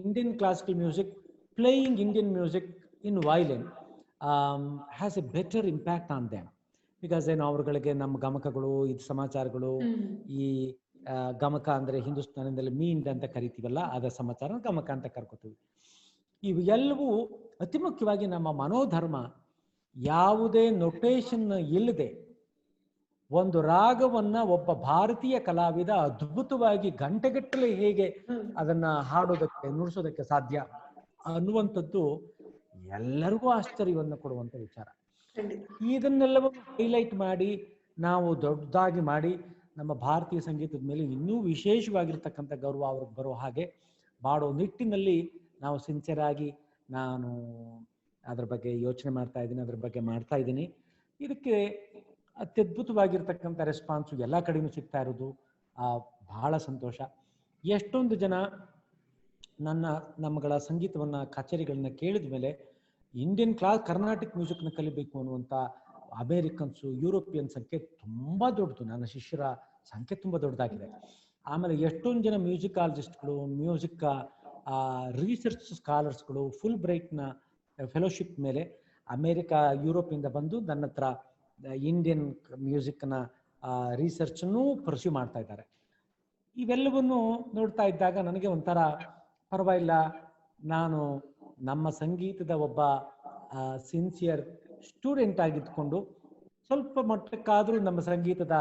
B: Indian classical music, playing Indian music in violin has a better impact on them, because ಅವ್ರಗಳಿಗೆ ನಮ್ಮ ಗಮಕಗಳು, ಇದು ಸಮಾಚಾರಗಳು, ಈ ಗಮಕ ಅಂದ್ರೆ ಹಿಂದೂಸ್ತಾನದಲ್ಲಿ ಮೀಂಡ್ ಅಂತ ಕರಿತೀವಲ್ಲ, ಅದರ ಸಮಾಚಾರ ಗಮಕ ಅಂತ ಕರ್ಕೋತೀವಿ. ಇವು ಎಲ್ಲವೂ ಅತಿ ಮುಖ್ಯವಾಗಿ ನಮ್ಮ ಮನೋಧರ್ಮ ಯಾವುದೇ ನೊಟೇಷನ್ ಇಲ್ಲದೆ ಒಂದು ರಾಗವನ್ನ ಒಬ್ಬ ಭಾರತೀಯ ಕಲಾವಿದ ಅದ್ಭುತವಾಗಿ ಗಂಟೆಗಟ್ಟಲೆ ಹೇಗೆ ಅದನ್ನ ಹಾಡೋದಕ್ಕೆ, ನುಡಿಸೋದಕ್ಕೆ ಸಾಧ್ಯ ಅನ್ನುವಂಥದ್ದು ಎಲ್ಲರಿಗೂ ಆಶ್ಚರ್ಯವನ್ನು ಕೊಡುವಂತ ವಿಚಾರ. ಇದನ್ನೆಲ್ಲವನ್ನು ಹೈಲೈಟ್ ಮಾಡಿ, ನಾವು ದೊಡ್ಡದಾಗಿ ಮಾಡಿ, ನಮ್ಮ ಭಾರತೀಯ ಸಂಗೀತದ ಮೇಲೆ ಇನ್ನೂ ವಿಶೇಷವಾಗಿರ್ತಕ್ಕಂಥ ಗೌರವ ಅವ್ರಿಗೆ ಬರೋ ಹಾಗೆ ಮಾಡೋ ನಿಟ್ಟಿನಲ್ಲಿ ನಾವು ಸಿನ್ಸಿಯರ್ ಆಗಿ ನಾನು ಅದ್ರ ಬಗ್ಗೆ ಯೋಚನೆ ಮಾಡ್ತಾ ಇದ್ದೀನಿ, ಅದ್ರ ಬಗ್ಗೆ ಮಾಡ್ತಾ ಇದ್ದೀನಿ. ಇದಕ್ಕೆ ಅತ್ಯದ್ಭುತವಾಗಿರ್ತಕ್ಕಂಥ ರೆಸ್ಪಾನ್ಸು ಎಲ್ಲ ಕಡೆಯೂ ಸಿಗ್ತಾ ಇರೋದು ಬಹಳ ಸಂತೋಷ. ಎಷ್ಟೊಂದು ಜನ ನಮ್ಮಗಳ ಸಂಗೀತವನ್ನ, ಕಚೇರಿಗಳನ್ನ ಕೇಳಿದ ಮೇಲೆ ಇಂಡಿಯನ್ ಕರ್ನಾಟಿಕ್ ಮ್ಯೂಸಿಕ್ನ ಕಲಿಬೇಕು ಅನ್ನುವಂಥ ಅಮೇರಿಕನ್ಸು, ಯುರೋಪಿಯನ್ ಸಂಖ್ಯೆ ತುಂಬಾ ದೊಡ್ಡದು. ನನ್ನ ಶಿಷ್ಯರ ಸಂಖ್ಯೆ ತುಂಬಾ ದೊಡ್ಡದಾಗಿದೆ. ಆಮೇಲೆ ಎಷ್ಟೊಂದು ಜನ ಮ್ಯೂಸಿಕಾಲಜಿಸ್ಟ್ಗಳು, ಮ್ಯೂಸಿಕ್ ರಿಸರ್ಚ್ ಸ್ಕಾಲರ್ಸ್ಗಳು ಫುಲ್ ಬ್ರೈಟ್ನ ಫೆಲೋಶಿಪ್ ಮೇಲೆ ಅಮೇರಿಕಾ, ಯುರೋಪಿಂದ ಬಂದು ನನ್ನ ಹತ್ರ ಇಂಡಿಯನ್ ಮ್ಯೂಸಿಕ್ನ ರಿಸರ್ಚನ್ನು ಪರ್ಸ್ಯೂ ಮಾಡ್ತಾ ಇದ್ದಾರೆ. ಇವೆಲ್ಲವನ್ನು ನೋಡ್ತಾ ಇದ್ದಾಗ ನನಗೆ ಒಂಥರ ಪರವಾಗಿಲ್ಲ, ನಾನು ನಮ್ಮ ಸಂಗೀತದ ಒಬ್ಬ ಸಿನ್ಸಿಯರ್ ಸ್ಟೂಡೆಂಟ್ ಆಗಿದ್ಕೊಂಡು ಸ್ವಲ್ಪ ಮಟ್ಟಕ್ಕಾದ್ರೂ ನಮ್ಮ ಸಂಗೀತದ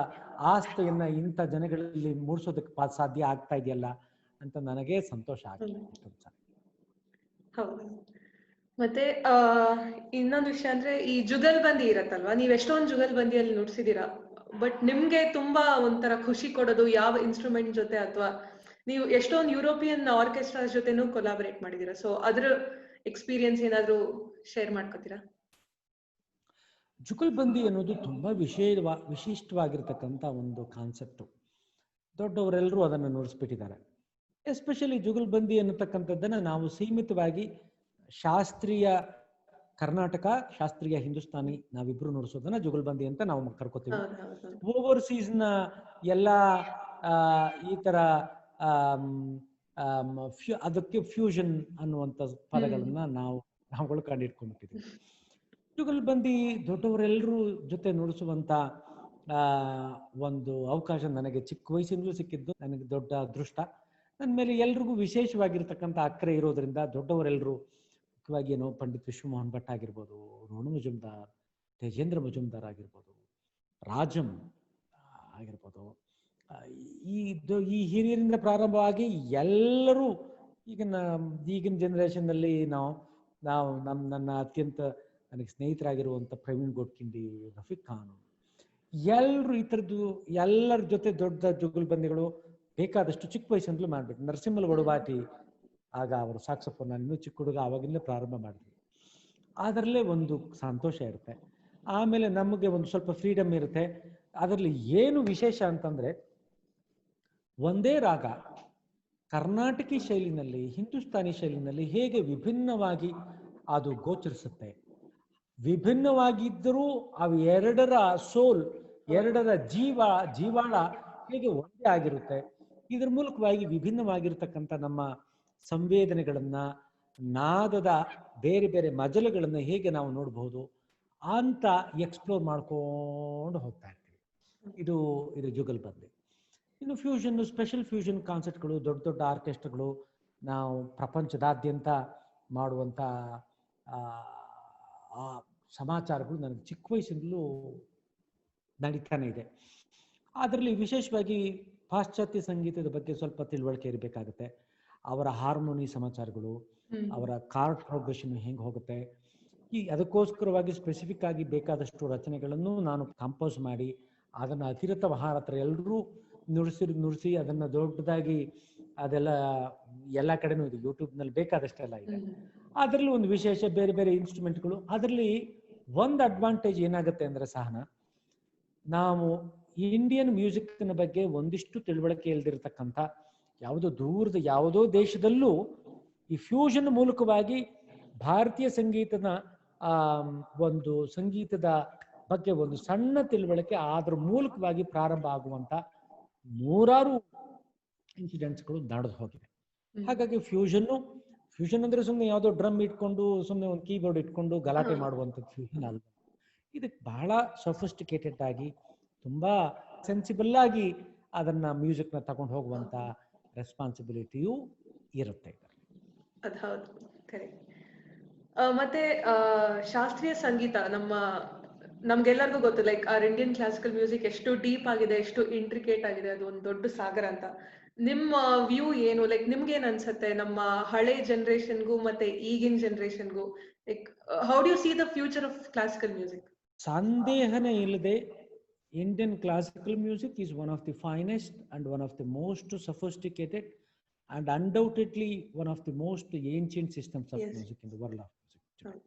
B: ಆಸ್ತೆಯನ್ನ ಇಂಥ ಜನಗಳಲ್ಲಿ ಮೂಡಿಸೋದಕ್ಕೆ ಸಾಧ್ಯ ಆಗ್ತಾ ಇದೆಯಲ್ಲ ಅಂತ ನನಗೆ ಸಂತೋಷ ಆಗ್ತದೆ.
A: ಹೌದು. ಮತ್ತೆ ಇನ್ನೊಂದು ವಿಷಯ ಅಂದ್ರೆ, ಈ ಜುಗಲ್ಬಂದಿ ಇರತ್ತಲ್ವಾ, ನೀವ್ ಎಷ್ಟೊಂದು ಜುಗಲ್ಬಂದಿಯಲ್ಲಿ ನುಡ್ಸಿದೀರಾ, ಬಟ್ ನಿಮ್ಗೆ ತುಂಬಾ ಒಂಥರ ಖುಷಿ ಕೊಡೋದು ಯಾವ ಇನ್ಸ್ಟ್ರೂಮೆಂಟ್ ಜೊತೆ, ಅಥವಾ ನೀವು ಎಷ್ಟೊಂದು ಯುರೋಪಿಯನ್ ಆರ್ಕೆಸ್ಟ್ರಾ ಜೊತೆನೂ ಕೊಲಾಬರೇಟ್ ಮಾಡಿದೀರಾ, ಸೊ ಅದ್ರ ಎಕ್ಸ್ಪೀರಿಯನ್ಸ್ ಏನಾದ್ರು ಶೇರ್ ಮಾಡ್ಕೋತೀರಾ?
B: ಜುಗಲ್ಬಂದಿ ಅನ್ನೋದು ತುಂಬಾ ವಿಶಿಷ್ಟವಾಗಿರ್ತಕ್ಕಂಥ ಒಂದು ಕಾನ್ಸೆಪ್ಟು. ದೊಡ್ಡವರೆಲ್ಲರೂ ಅದನ್ನು ನುಡಿಸ್ಬಿಟ್ಟಿದ್ದಾರೆ. ಎಸ್ಪೆಷಲಿ ಜುಗಲ್ಬಂದಿ ಅನ್ನತಕ್ಕಂಥದ್ದನ್ನ ನಾವು ಸೀಮಿತವಾಗಿ ಶಾಸ್ತ್ರೀಯ ಕರ್ನಾಟಕ, ಶಾಸ್ತ್ರೀಯ ಹಿಂದೂಸ್ತಾನಿ ನಾವಿಬ್ರು ನುಡಿಸೋದನ್ನ ಜುಗಲ್ಬಂದಿ ಅಂತ ನಾವು ಕರ್ಕೋತೀವಿ. ಓವರ್ಸೀಸ್ನ ಎಲ್ಲ ಈ ತರ ಅದಕ್ಕೆ ಫ್ಯೂಷನ್ ಅನ್ನುವಂಥ ಪದಗಳನ್ನ ನಾವುಗಳು ಕಂಡಿಡ್ಕೊಂಡ್ಬಿಟ್ಟಿದ್ದೀವಿ. ಜುಗಲ್ಬಂದಿ ದೊಡ್ಡವರೆಲ್ಲರೂ ಜೊತೆ ನುಡಿಸುವಂತ ಒಂದು ಅವಕಾಶ ನನಗೆ ಚಿಕ್ಕ ವಯಸ್ಸಿನಲ್ಲೂ ಸಿಕ್ಕಿದ್ದು ನನಗೆ ದೊಡ್ಡ ಅದೃಷ್ಟ. ನನ್ನ ಮೇಲೆ ಎಲ್ರಿಗೂ ವಿಶೇಷವಾಗಿರ್ತಕ್ಕಂಥ ಅಕ್ಕರೆ ಇರೋದ್ರಿಂದ ದೊಡ್ಡವರೆಲ್ಲರೂ, ಮುಖ್ಯವಾಗಿ ಪಂಡಿತ್ ವಿಶ್ವಮೋಹನ್ ಭಟ್ ಆಗಿರ್ಬೋದು, ರೋಣ ಮಜುಮ್ದಾರ್, ತೇಜೇಂದ್ರ ಮಜುಮ್ದಾರ್ ಆಗಿರ್ಬೋದು, ರಾಜಂ ಆಗಿರ್ಬೋದು, ಈ ಹಿರಿಯರಿಂದ ಪ್ರಾರಂಭವಾಗಿ ಎಲ್ಲರೂ ಈಗಿನ ಜನರೇಷನ್ನಲ್ಲಿ ನನ್ನ ಅತ್ಯಂತ ನನಗೆ ಸ್ನೇಹಿತರಾಗಿರುವಂಥ ಪ್ರವೀಣ್ ಗೋಡ್ಕಿಂಡಿ, ರಫೀಕ್ ಖಾನ್, ಎಲ್ಲರೂ ಈ ಥರದ್ದು ಎಲ್ಲರ ಜೊತೆ ದೊಡ್ಡ ಜುಗಲ್ಬಂದಿಗಳು ಬೇಕಾದಷ್ಟು ಚಿಕ್ಕ ವಯಸ್ಸಿಂದಲೂ ಮಾಡ್ಬಿಟ್ಟು. ನರಸಿಂಹಲ್ ಒಡಬಾಟಿ, ಆಗ ಅವರು ಸಾಕ್ಸೋಫೋನ್, ನಾನು ಇನ್ನೂ ಚಿಕ್ಕ ಹುಡುಗ ಆವಾಗಿಂದಲೇ ಪ್ರಾರಂಭ ಮಾಡಿದ್ವಿ. ಅದರಲ್ಲೇ ಒಂದು ಸಂತೋಷ ಇರುತ್ತೆ. ಆಮೇಲೆ ನಮಗೆ ಒಂದು ಸ್ವಲ್ಪ ಫ್ರೀಡಮ್ ಇರುತ್ತೆ. ಅದರಲ್ಲಿ ಏನು ವಿಶೇಷ ಅಂತಂದರೆ, ಒಂದೇ ರಾಗ ಕರ್ನಾಟಕಿ ಶೈಲಿನಲ್ಲಿ, ಹಿಂದೂಸ್ತಾನಿ ಶೈಲಿನಲ್ಲಿ ಹೇಗೆ ವಿಭಿನ್ನವಾಗಿ ಅದು ಗೋಚರಿಸುತ್ತೆ. ವಿಭಿನ್ನವಾಗಿದ್ದರೂ ಅವು ಎರಡರ ಸೋಲ್, ಎರಡರ ಜೀವಾಳ ಹೇಗೆ ಒಂದೇ ಆಗಿರುತ್ತೆ. ಇದ್ರ ಮೂಲಕವಾಗಿ ವಿಭಿನ್ನವಾಗಿರ್ತಕ್ಕಂಥ ನಮ್ಮ ಸಂವೇದನೆಗಳನ್ನ, ನಾದದ ಬೇರೆ ಬೇರೆ ಮಜಲುಗಳನ್ನ ಹೇಗೆ ನಾವು ನೋಡಬಹುದು ಅಂತ ಎಕ್ಸ್ಪ್ಲೋರ್ ಮಾಡ್ಕೊಂಡು ಹೋಗ್ತಾ ಇರ್ತೀವಿ. ಇದು ಜುಗಲ್ಬಂದಿ. ಇನ್ನು ಫ್ಯೂಷನ್, ಸ್ಪೆಷಲ್ ಫ್ಯೂಷನ್ ಕಾನ್ಸರ್ಟ್ಗಳು, ದೊಡ್ಡ ದೊಡ್ಡ ಆರ್ಕೆಸ್ಟ್ರಾಗಳು ನಾವು ಪ್ರಪಂಚದಾದ್ಯಂತ ಮಾಡುವಂಥ ಸಮಾಚಾರಗಳು ನನಗೆ ಚಿಕ್ಕ ವಯಸ್ಸಿಂದಲೂ ನಡೀತಾನೆ ಇದೆ. ಅದರಲ್ಲಿ ವಿಶೇಷವಾಗಿ ಪಾಶ್ಚಾತ್ಯ ಸಂಗೀತದ ಬಗ್ಗೆ ಸ್ವಲ್ಪ ತಿಳುವಳಿಕೆ ಇರಬೇಕಾಗುತ್ತೆ. ಅವರ ಹಾರ್ಮೋನಿ ಸಮಾಚಾರಗಳು, ಅವರ ಕಾರ್ಡ್ ಪ್ರೋಗ್ರೆಷನ್ ಹೆಂಗೆ ಹೋಗುತ್ತೆ, ಅದಕ್ಕೋಸ್ಕರವಾಗಿ ಸ್ಪೆಸಿಫಿಕ್ ಆಗಿ ಬೇಕಾದಷ್ಟು ರಚನೆಗಳನ್ನು ನಾನು ಕಂಪೋಸ್ ಮಾಡಿ ಅದನ್ನು ಅತಿರಥ ಮಹಾರಥರು ಎಲ್ಲರೂ ನುಡಿಸಿ ಅದನ್ನು ದೊಡ್ಡದಾಗಿ ಎಲ್ಲ ಕಡೆನೂ ಇದೆ, ಯೂಟ್ಯೂಬ್ನಲ್ಲಿ ಬೇಕಾದಷ್ಟೆಲ್ಲ ಇದೆ. ಅದರಲ್ಲಿ ಒಂದು ವಿಶೇಷ ಬೇರೆ ಬೇರೆ ಇನ್ಸ್ಟ್ರೂಮೆಂಟ್ಗಳು. ಅದರಲ್ಲಿ ಒಂದು ಅಡ್ವಾಂಟೇಜ್ ಏನಾಗುತ್ತೆ ಅಂದರೆ, ಸಹನ, ನಾವು ಇಂಡಿಯನ್ ಮ್ಯೂಸಿಕ್ನ ಬಗ್ಗೆ ಒಂದಿಷ್ಟು ತಿಳುವಳಿಕೆ ಇಲ್ದಿರತಕ್ಕಂಥ ದೂರದ ಯಾವುದೋ ದೇಶದಲ್ಲೂ ಈ ಫ್ಯೂಷನ್ ಮೂಲಕವಾಗಿ ಭಾರತೀಯ ಸಂಗೀತದ ಒಂದು ಸಂಗೀತದ ಬಗ್ಗೆ ಒಂದು ಸಣ್ಣ ತಿಳುವಳಿಕೆ ಅದ್ರ ಮೂಲಕವಾಗಿ ಪ್ರಾರಂಭ ಆಗುವಂತ ನೂರಾರು ಇನ್ಸಿಡೆಂಟ್ಸ್ಗಳು ನಡೆದು ಹೋಗಿವೆ. ಹಾಗಾಗಿ ಫ್ಯೂಷನ್ ಅಂದ್ರೆ ಸುಮ್ಮನೆ ಯಾವುದೋ ಡ್ರಮ್ ಇಟ್ಕೊಂಡು ಸುಮ್ಮನೆ ಒಂದು ಕೀಬೋರ್ಡ್ ಇಟ್ಕೊಂಡು ಗಲಾಟೆ ಮಾಡುವಂಥದ್ದು ಫ್ಯೂಷನ್ ಅಲ್ಲ. ಇದಕ್ಕೆ ಬಹಳ ಸೊಫಿಸ್ಟಿಕೇಟೆಡ್ ಆಗಿ ತುಂಬಾ ಸೆನ್ಸಿಬಲ್ ಆಗಿ ಅದನ್ನ ಮ್ಯೂಸಿಕ್ನ ತಗೊಂಡು ಹೋಗುವಂತ ರೆಸ್ಪಾನ್ಸಿಬಿಲಿಟಿಯೂ ಇರುತ್ತೆ.
A: ಅದು ಹೌದು, ಕರೆಕ್ಟ್. ಮತ್ತೆ ಶಾಸ್ತ್ರೀಯ ಸಂಗೀತ ನಮ್ಗೆಲ್ಲರಿಗೂ ಗೊತ್ತು, like our Indian classical music ಎಷ್ಟು ಡೀಪ್ ಆಗಿದೆ, ಎಷ್ಟು ಇಂಟ್ರಿಕೇಟ್ ಆಗಿದೆ, ಅದು ಒಂದು ದೊಡ್ಡ ಸಾಗರ ಅಂತ. ನಿಮ್ಮ ವ್ಯೂ ಏನು? ಲೈಕ್ ನಿಮ್ಗೆ ಏನ್ ಅನ್ಸುತ್ತೆ ನಮ್ಮ ಹಳೆ ಜನರೇಷನ್ಗೂ ಮತ್ತೆ ಈಗಿನ ಜನರೇಷನ್ಗೂ? Like how do you see the future of classical music?
B: ಸಂದೇಹನೇ ಇಲ್ಲದೆ Indian classical music is one of the finest and one of the most sophisticated and undoubtedly one of the most ancient systems of music in the world of music.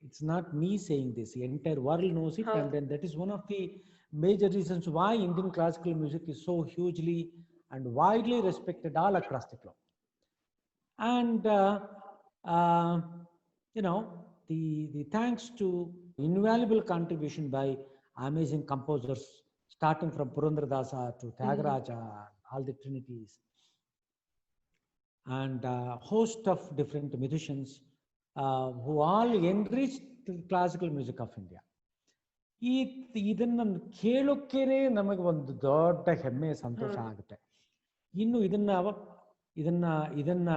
B: It's not me saying this, the entire world knows it, and then that is one of the major reasons why Indian classical music is so hugely and widely respected all across the globe. And the thanks to invaluable contribution by amazing composers starting from Purandaradasa to Tyagaraja, all the Trinities, and a host of different musicians who all enriched the classical music of India. ಇದನ್ನು ಕೇಳೋಕ್ಕೇನೆ ನಮಗೆ ಒಂದು ದೊಡ್ಡ ಹೆಮ್ಮೆ, ಸಂತೋಷ ಆಗುತ್ತೆ. ಇನ್ನು ಇದನ್ನ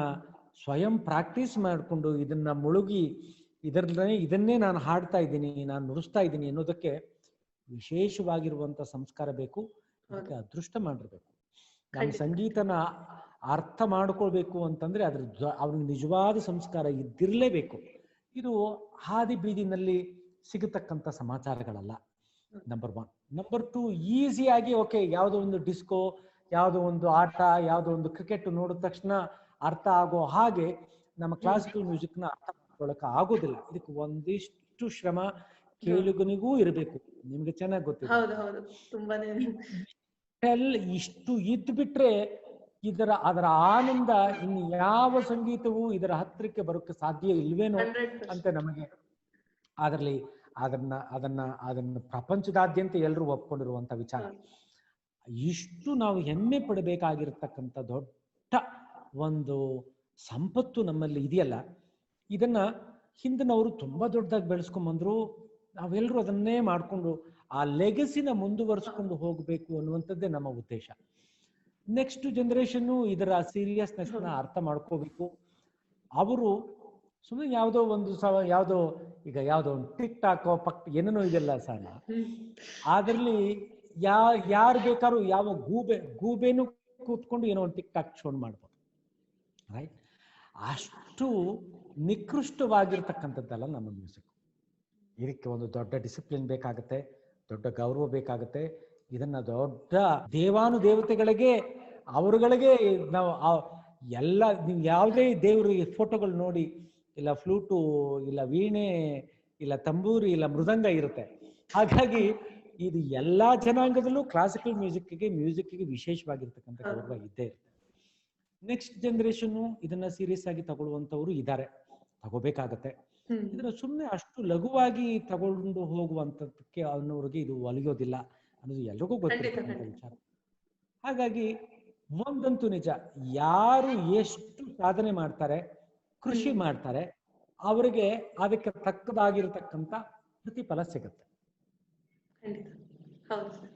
B: ಸ್ವಯಂ practice ಮಾಡಿಕೊಂಡು ಇದನ್ನ ಮುಳುಗಿ ಇದನ್ನೇ ನಾನು ಹಾಡ್ತಾ ಇದ್ದೀನಿ, ನಾನು ನುಡಿಸ್ತಾ ಇದ್ದೀನಿ ಅನ್ನೋದಕ್ಕೆ ವಿಶೇಷವಾಗಿರುವಂತ ಸಂಸ್ಕಾರ ಬೇಕು, ಅದಕ್ಕೆ ಅದೃಷ್ಟ ಮಾಡಿರ್ಬೇಕು. ನಮ್ಮ ಸಂಗೀತನ ಅರ್ಥ ಮಾಡ್ಕೊಳ್ಬೇಕು ಅಂತಂದ್ರೆ ಅವ್ರಿಗೆ ನಿಜವಾದ ಸಂಸ್ಕಾರ ಇದ್ದಿರಲೇಬೇಕು. ಇದು ಹಾದಿ ಬೀದಿನಲ್ಲಿ ಸಿಗತಕ್ಕಂಥ ಸಮಾಚಾರಗಳಲ್ಲ, ನಂಬರ್ 1. ನಂಬರ್ 2, ಈಸಿಯಾಗಿ ಓಕೆ ಯಾವುದೋ ಒಂದು ಡಿಸ್ಕೋ, ಯಾವುದೋ ಒಂದು ಆಟ, ಯಾವುದೋ ಒಂದು ಕ್ರಿಕೆಟ್ ನೋಡಿದ ತಕ್ಷಣ ಅರ್ಥ ಆಗೋ ಹಾಗೆ ನಮ್ಮ ಕ್ಲಾಸಿಕಲ್ ಮ್ಯೂಸಿಕ್ನ ಅರ್ಥ ಮಾಡ್ಕೊಳ್ಳೋಕೆ ಆಗೋದಿಲ್ಲ. ಇದಕ್ಕೆ ಒಂದಿಷ್ಟು ಶ್ರಮ ಕೇಳುಗನಿಗೂ ಇರಬೇಕು. ನಿಮ್ಗೆ ಚೆನ್ನಾಗಿ ಗೊತ್ತಿದೆ. ಇಷ್ಟು ಇದ್ದು ಬಿಟ್ರೆ ಅದರ ಆನಂದ ಇನ್ನು ಯಾವ ಸಂಗೀತವೂ ಇದರ ಹತ್ತಿರಕ್ಕೆ ಬರೋಕ್ಕೆ ಸಾಧ್ಯ ಇಲ್ವೇನೋ ಅಂತ ನಮಗೆ ಅದನ್ನ ಪ್ರಪಂಚದಾದ್ಯಂತ ಎಲ್ಲರೂ ಒಪ್ಕೊಂಡಿರುವಂತ ವಿಚಾರ. ಇಷ್ಟು ನಾವು ಹೆಮ್ಮೆ ಪಡಬೇಕಾಗಿರತಕ್ಕಂಥ ದೊಡ್ಡ ಒಂದು ಸಂಪತ್ತು ನಮ್ಮಲ್ಲಿ ಇದೆಯಲ್ಲ, ಇದನ್ನ ಹಿಂದಿನವರು ತುಂಬಾ ದೊಡ್ಡದಾಗಿ ಬೆಳೆಸ್ಕೊಂಡ್ಬಂದ್ರು. ನಾವೆಲ್ಲರೂ ಅದನ್ನೇ ಮಾಡಿಕೊಂಡು ಆ ಲೆಗಸಿನ ಮುಂದುವರಿಸ್ಕೊಂಡು ಹೋಗಬೇಕು ಅನ್ನುವಂಥದ್ದೇ ನಮ್ಮ ಉದ್ದೇಶ. ನೆಕ್ಸ್ಟ್ ಜನರೇಷನ್ನು ಇದರ ಸೀರಿಯಸ್ನೆಸ್ನ ಅರ್ಥ ಮಾಡ್ಕೋಬೇಕು. ಅವರು ಸುಮ್ಮನೆ ಯಾವುದೋ ಈಗ ಯಾವುದೋ ಒಂದು ಟಿಕ್ ಟಾಕೋ ಏನೇನೋ ಇದೆಲ್ಲ ಸಹ, ಅದರಲ್ಲಿ ಯಾರು ಬೇಕಾದ್ರೂ ಯಾವ ಗೂಬೆನೂ ಕೂತ್ಕೊಂಡು ಏನೋ ಒಂದು ಟಿಕ್ ಟಾಕ್ ಶೋ ಮಾಡ್ಬೋದು, ರೈಟ್? ಅಷ್ಟು ನಿಕೃಷ್ಟವಾಗಿರ್ತಕ್ಕಂಥದ್ದಲ್ಲ ನಮ್ಮ ಮ್ಯೂಸಿಕ್. ಇದಕ್ಕೆ ಒಂದು ದೊಡ್ಡ ಡಿಸಿಪ್ಲಿನ್ ಬೇಕಾಗುತ್ತೆ, ದೊಡ್ಡ ಗೌರವ ಬೇಕಾಗುತ್ತೆ. ಇದನ್ನ ದೊಡ್ಡ ದೇವಾನುದೇವತೆಗಳಿಗೆ ಅವರುಗಳಿಗೆ ನಾವು ಎಲ್ಲ, ನೀವು ಯಾವುದೇ ದೇವ್ರ ಫೋಟೋಗಳು ನೋಡಿ, ಇಲ್ಲ ಫ್ಲೂಟು, ಇಲ್ಲ ವೀಣೆ, ಇಲ್ಲ ತಂಬೂರಿ, ಇಲ್ಲ ಮೃದಂಗ ಇರುತ್ತೆ. ಹಾಗಾಗಿ ಇದು ಎಲ್ಲಾ ಜನಾಂಗದಲ್ಲೂ ಕ್ಲಾಸಿಕಲ್ ಮ್ಯೂಸಿಕ್ಗೆ ವಿಶೇಷವಾಗಿರ್ತಕ್ಕಂಥ ಗೌರವ ಇದ್ದೇ ಇರುತ್ತೆ. ನೆಕ್ಸ್ಟ್ ಜನರೇಷನ್ ಇದನ್ನ ಸೀರಿಯಸ್ ಆಗಿ ತಗೊಳ್ಳುವಂತವ್ರು ಇದ್ದಾರೆ, ತಗೋಬೇಕಾಗತ್ತೆ. ಇದನ್ನ ಸುಮ್ಮನೆ ಅಷ್ಟು ಲಘುವಾಗಿ ತಗೊಂಡು ಹೋಗುವಂತದಕ್ಕೆ ಅನ್ನೋರಿಗೆ ಇದು ಒಲಿಯೋದಿಲ್ಲ ಅನ್ನೋದು ಎಲ್ರಿಗೂ ಗೊತ್ತಿರ್ತಕ್ಕಂಥ ವಿಚಾರ. ಹಾಗಾಗಿ ಒಂದಂತೂ ನಿಜ, ಯಾರು ಎಷ್ಟು ಸಾಧನೆ ಮಾಡ್ತಾರೆ, ಕೃಷಿ ಮಾಡ್ತಾರೆ, ಅವರಿಗೆ ಅದಕ್ಕೆ ತಕ್ಕದಾಗಿರ್ತಕ್ಕಂಥ ಪ್ರತಿಫಲ ಸಿಗುತ್ತೆ.
A: ಖಂಡಿತ ಹೌದು ಸರ್.